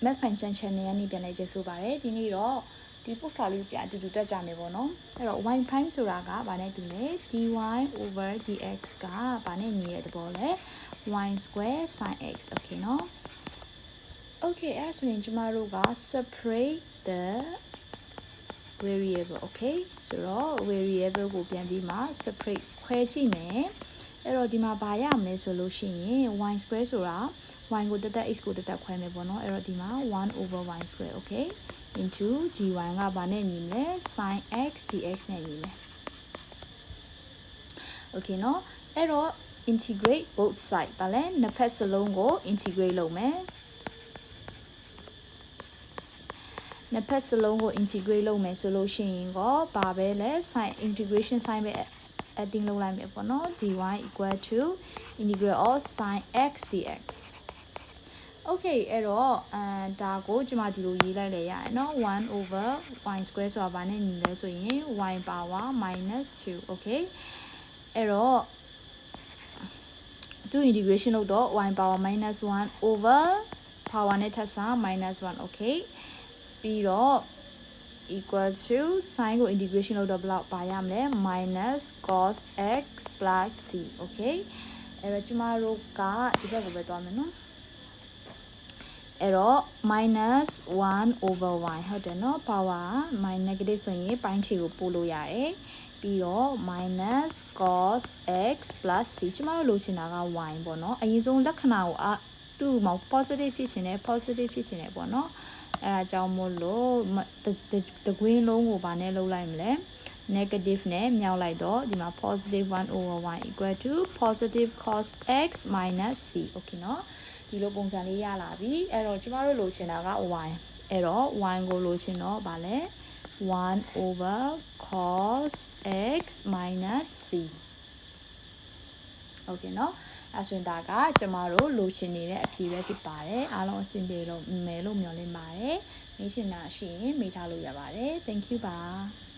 math ဖန်ချန် channel ကနေပြန်လဲကျေဆိုပါတယ်ဒီနေ့တော့ဒီ post file လေးပြန်အတူတူတက်ကြမယ်ပေါ့နော်အဲ့တော့ y prime ဆိုတာကဘာနဲ့တူလဲ dy over dx ကဘာနဲ့ညီတဲ့သဘောလဲ y square sin x okay နော် okay အဲ့ဆိုရင်ကျမတို့က separate the variable okay ဆိုတော့ variable ကိုပြန်ပြီးမှ separate ခွဲကြည့်မယ်အဲ့တော့ဒီမှာဘာရမလဲဆိုလို့ရှိရင် y square ဆိုတာ y ကိုတက်တက် x ကိုတက်တက်ခွဲမယ်ပေါ့နော်အဲ့တော့ဒီမှာ1 over y square okay into dy ကဘာနဲ့ညီမလဲ sin x dx နဲ့ညီမယ် okay နော်အဲ့တော့ integrate both side ဗာလဲနှစ်ဖက်စလုံးကို integrate လုပ်မယ်နှစ်ဖက်စလုံးကို integrate လုပ်မယ်ဆိုလို့ရှိရင်ក៏ဘာပဲလဲ sin integration sin ပဲ adding လုပ်လိုက်မယ်ပေါ့နော် dy equal to integral of sin x dx okay အဲ့တော့ဒါကိုကျွန်မဒီလိုရေးလိုက်လေရရနော်1 over y square ဆိုတာဘာနဲ့ညီလဲဆိုရင် y power -2 okay အဲ့တော့သူ integration လုပ်တော့ y power -1 over power နဲ့ထပ်စား -1 okay ပြီးတော့ equal to sin ကို integration လုပ်တော့ဘယ်လောက်ပါရမလဲ -cos x plus c okay အဲ့တော့ကျမတို့ကဒီဘက်ကိုပဲသွားမယ်နော်အဲ့တော့ -1 over y ဟုတ်တယ်နော် power negative ဆိုရင်ပိုင်းခြေကိုပို့လို့ရတယ်ပြီးတော့ -cos x plus c ကျမတို့လိုချင်တာက y ပေါ့နော်အရင်ဆုံးလက္ခဏာကိုသူ့မှာ positive ဖြစ်ချင်တယ် positive ဖြစ်ချင်တယ်ပေါ့နော်အဲ့ဒါကြောင့်မို့လို့တကွင်းလုံးကိုဗာနဲ့လုပ်လိုက်မလဲ negative နဲ့မြောက်လိုက်တော့ဒီမှာ positive 1 over y equal to positive cos x minus c okay နော်ဒီလိုပုံစံလေးရလာပြီအဲ့တော့ကျမတို့လိုချင်တာက y အဲ့တော့ y ကိုလိုချင်တော့ဗာလဲ1 over cos x minus c okay နော်အဲ့ဆိုရင်ဒါကကျမတို့လိုချင်နေတဲ့အဖြေပဲဖြစ်ပါတယ်အားလုံးအဆင်ပြေလို့မယ်လို့မျှော်လင့်ပါတယ်မေးချင်တာရှိရင်မေးထားလို့ရပါတယ် thank you ပါ